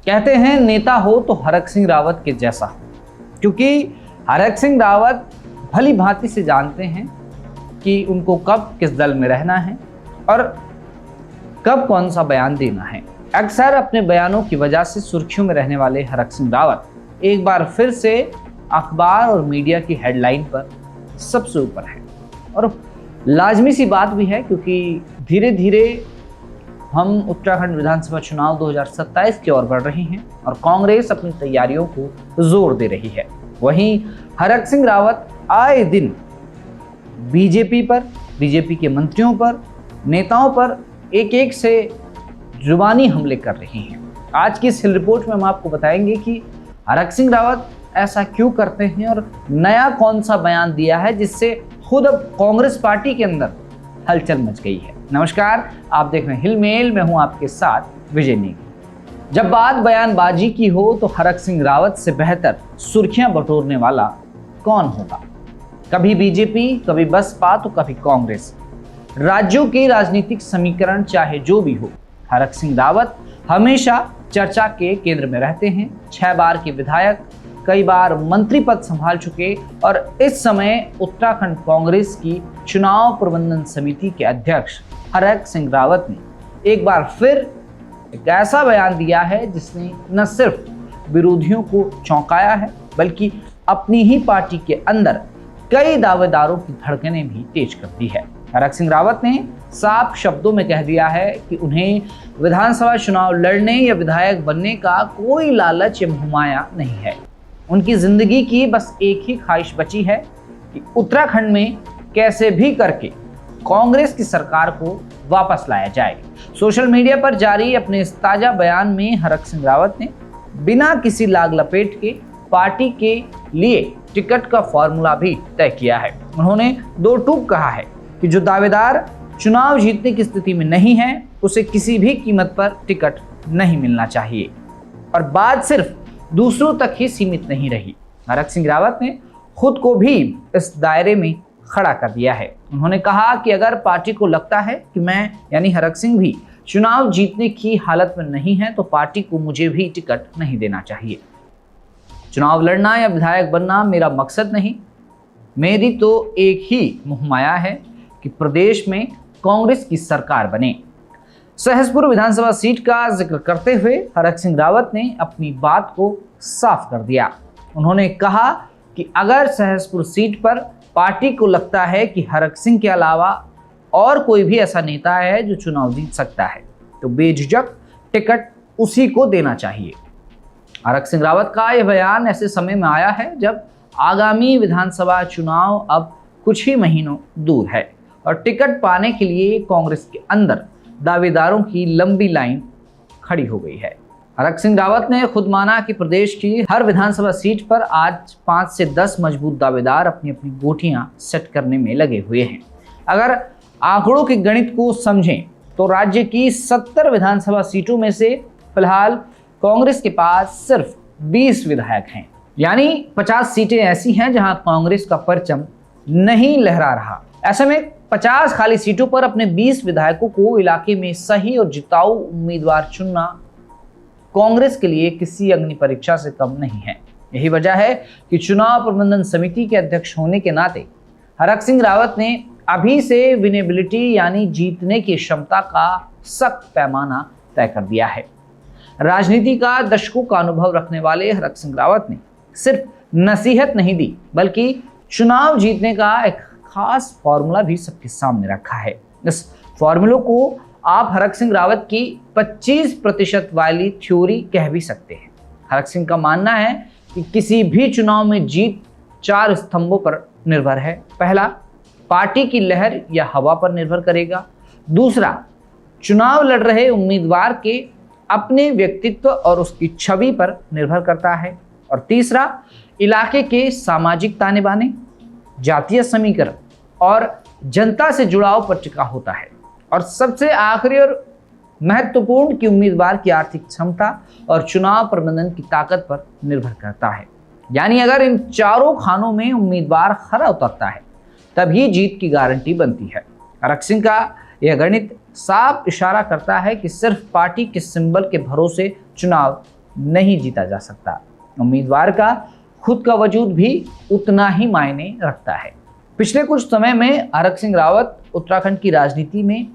कहते हैं नेता हो तो हरक सिंह रावत के जैसा हो, क्योंकि हरक सिंह रावत भली भांति से जानते हैं कि उनको कब किस दल में रहना है और कब कौन सा बयान देना है। अक्सर अपने बयानों की वजह से सुर्खियों में रहने वाले हरक सिंह रावत एक बार फिर से अखबार और मीडिया की हेडलाइन पर सबसे ऊपर है। और लाजमी सी बात भी है, क्योंकि धीरे धीरे हम उत्तराखंड विधानसभा चुनाव 2027 की ओर बढ़ रहे हैं और कांग्रेस अपनी तैयारियों को जोर दे रही है। वहीं हरक सिंह रावत आए दिन बीजेपी के मंत्रियों पर, नेताओं पर एक एक से जुबानी हमले कर रहे हैं। आज की इस रिपोर्ट में हम आपको बताएंगे कि हरक सिंह रावत ऐसा क्यों करते हैं और नया कौन सा बयान दिया है जिससे खुद अब कांग्रेस पार्टी के अंदर हलचल मच गई है। नमस्कार, आप देख रहे हैं हिल मेल, मैं हूं आपके साथ विजय नेगी। जब बात बयानबाजी की हो तो हरक सिंह रावत से बेहतर सुर्खियां बटोरने वाला कौन होगा। कभी बीजेपी, कभी बसपा तो कभी कांग्रेस। राज्यों के राजनीतिक समीकरण चाहे जो भी हो, हरक सिंह रावत हमेशा चर्चा के केंद्र में रहते हैं। 6 बार के विधायक, कई बार मंत्री पद संभाल चुके और इस समय उत्तराखंड कांग्रेस की चुनाव प्रबंधन समिति के अध्यक्ष हरक सिंह रावत ने एक बार फिर एक ऐसा बयान दिया है जिसने न सिर्फ विरोधियों को चौंकाया है, बल्कि अपनी ही पार्टी के अंदर कई दावेदारों की धड़कनें भी तेज कर दी है। हरक सिंह रावत ने साफ शब्दों में कह दिया है कि उन्हें विधानसभा चुनाव लड़ने या विधायक बनने का कोई लालच या मोहमाया नहीं है। उनकी जिंदगी की बस एक ही ख्वाहिश बची है कि उत्तराखंड में कैसे भी करके कांग्रेस की सरकार को वापस लाया जाए। सोशल मीडिया पर जारी अपने इस ताजा बयान में हरक सिंह रावत ने बिना किसी लाग लपेट के पार्टी के लिए टिकट का फॉर्मूला भी तय किया है। उन्होंने 2 टूक कहा है कि जो दावेदार चुनाव जीतने की स्थिति में नहीं है उसे किसी भी कीमत पर टिकट नहीं मिलना चाहिए। और बात सिर्फ दूसरों तक ही सीमित नहीं रही, हरक सिंह रावत ने खुद को भी इस दायरे में खड़ा कर दिया है। उन्होंने कहा कि अगर पार्टी को लगता है कि मैं यानी हरक सिंह भी चुनाव जीतने की हालत में नहीं है तो पार्टी को मुझे भी टिकट नहीं देना चाहिए। चुनाव लड़ना या विधायक बनना मेरा मकसद नहीं, मेरी तो एक ही मुहमाया है कि प्रदेश में कांग्रेस की सरकार बने। सहसपुर विधानसभा सीट का जिक्र करते हुए हरक सिंह रावत ने अपनी बात को साफ कर दिया। उन्होंने कहा कि अगर सहसपुर सीट पर पार्टी को लगता है कि हरक सिंह के अलावा और कोई भी ऐसा नेता है जो चुनाव जीत सकता है तो बेझिझक टिकट उसी को देना चाहिए। हरक सिंह रावत का यह बयान ऐसे समय में आया है जब आगामी विधानसभा चुनाव अब कुछ ही महीनों दूर है और टिकट पाने के लिए कांग्रेस के अंदर दावेदारों की लंबी लाइन खड़ी हो गई है। हरक सिंह रावत ने खुद माना कि प्रदेश की हर विधानसभा सीट पर आज 5 से 10 मजबूत दावेदार अपनी अपनी गोटियां सेट करने में लगे हुए हैं। अगर आंकड़ों के गणित को समझें तो राज्य की 70 विधानसभा सीटों में से फिलहाल कांग्रेस के पास सिर्फ 20 विधायक हैं, यानी 50 सीटें ऐसी हैं जहां कांग्रेस का परचम नहीं लहरा रहा। ऐसे में 50 खाली सीटों पर अपने 20 विधायकों को इलाके में सही और जिताऊ उम्मीदवार चुनना कांग्रेस के लिए किसी अग्नि परीक्षा से कम नहीं है। यही वजह है कि चुनाव प्रबंधन समिति के अध्यक्ष होने के नाते हरक सिंह रावत ने अभी से विनेबिलिटी यानी जीतने की क्षमता का सख्त पैमाना तय कर दिया है। राजनीति का दशकों का अनुभव रखने वाले हरक सिंह रावत ने सिर्फ नसीहत नहीं दी, बल्कि चुनाव जीतने का एक खास फॉर्मूला भी सबके सामने रखा है। इस फॉर्मूले को आप हरक सिंह रावत की 25% वाली थ्योरी कह भी सकते हैं। हरक सिंह का मानना है कि किसी भी चुनाव में जीत 4 स्तंभों पर निर्भर है। पहला, पार्टी की लहर या हवा पर निर्भर करेगा। दूसरा, चुनाव लड़ रहे उम्मीदवार के अपने व्यक्तित्व और उसकी छवि पर निर्भर करता है। और तीसरा, इलाके के सामाजिक ताने बाने, जातीय समीकरण और जनता से जुड़ाव पर टिका होता है। और सबसे आखिरी और महत्वपूर्ण कि उम्मीदवार की आर्थिक क्षमता और चुनाव प्रबंधन की ताकत पर निर्भर करता है। यानी अगर इन चारों खानों में उम्मीदवार खरा उतरता है तभी जीत की गारंटी बनती है। हरक सिंह का यह गणित साफ इशारा करता है कि सिर्फ पार्टी के सिंबल के भरोसे चुनाव नहीं जीता जा सकता। उम्मीदवार का खुद का वजूद भी उतना ही मायने रखता है। पिछले कुछ समय में हरक सिंह रावत उत्तराखंड की राजनीति में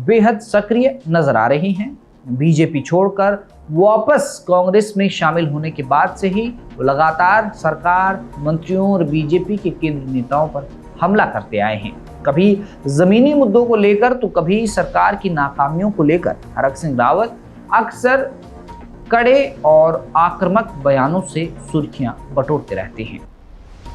बेहद सक्रिय नजर आ रही हैं। बीजेपी छोड़कर वापस कांग्रेस में शामिल होने के बाद से ही वो लगातार सरकार, मंत्रियों और बीजेपी के केंद्रीय नेताओं पर हमला करते आए हैं। कभी जमीनी मुद्दों को लेकर तो कभी सरकार की नाकामियों को लेकर हरक सिंह रावत अक्सर कड़े और आक्रामक बयानों से सुर्खियां बटोरते रहते हैं।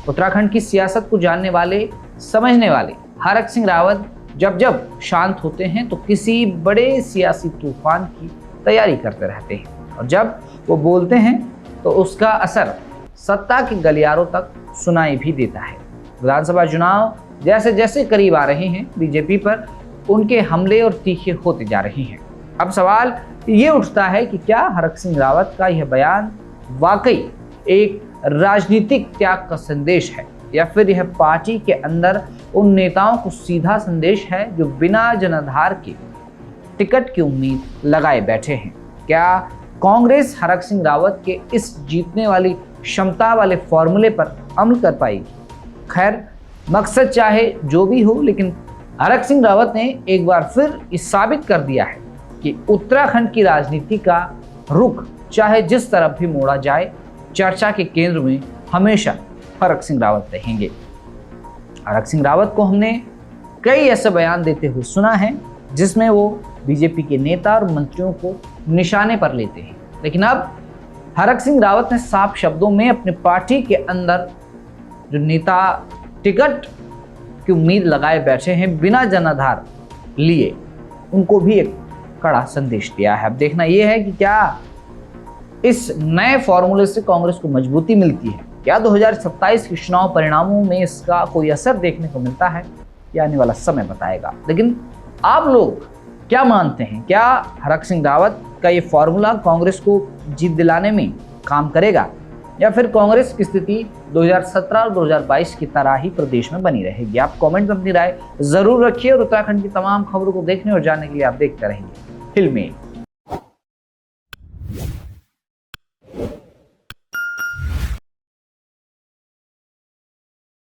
उत्तराखंड की सियासत को जानने वाले, समझने वाले हरक सिंह रावत जब जब शांत होते हैं तो किसी बड़े सियासी तूफान की तैयारी करते रहते हैं, और जब वो बोलते हैं तो उसका असर सत्ता के गलियारों तक सुनाई भी देता है। विधानसभा चुनाव जैसे जैसे करीब आ रहे हैं, बीजेपी पर उनके हमले और तीखे होते जा रहे हैं। अब सवाल ये उठता है कि क्या हरक सिंह रावत का यह बयान वाकई एक राजनीतिक त्याग का संदेश है, या फिर यह पार्टी के अंदर उन नेताओं को सीधा संदेश है जो बिना जनाधार के टिकट की उम्मीद लगाए बैठे हैं। क्या कांग्रेस हरक सिंह रावत के इस जीतने वाली क्षमता वाले फॉर्मूले पर अमल कर पाएगी? खैर, मकसद चाहे जो भी हो, लेकिन हरक सिंह रावत ने एक बार फिर इस साबित कर दिया है कि उत्तराखंड की राजनीति का रुख चाहे जिस तरफ भी मोड़ा जाए, चर्चा के केंद्र में हमेशा हरक सिंह रावत रहेंगे। हरक सिंह रावत को हमने कई ऐसे बयान देते हुए सुना है जिसमें वो बीजेपी के नेता और मंत्रियों को निशाने पर लेते हैं, लेकिन अब हरक सिंह रावत ने साफ शब्दों में अपनी पार्टी के अंदर जो नेता टिकट की उम्मीद लगाए बैठे हैं बिना जनाधार लिए, उनको भी एक कड़ा संदेश दिया है। अब देखना यह है कि क्या इस नए फॉर्मूले से कांग्रेस को मजबूती मिलती है, क्या 2027 के चुनाव परिणामों में इसका कोई असर देखने को मिलता है, या आने वाला समय बताएगा। लेकिन आप लोग क्या मानते हैं, क्या हरक सिंह रावत का ये फॉर्मूला कांग्रेस को जीत दिलाने में काम करेगा, या फिर कांग्रेस की स्थिति 2017 और 2022 की तरह ही प्रदेश में बनी रहेगी? आप कमेंट में अपनी राय जरूर रखिए, और उत्तराखंड की तमाम खबरों को देखने और जानने के लिए आप देखते रहेंगे फिल्मी।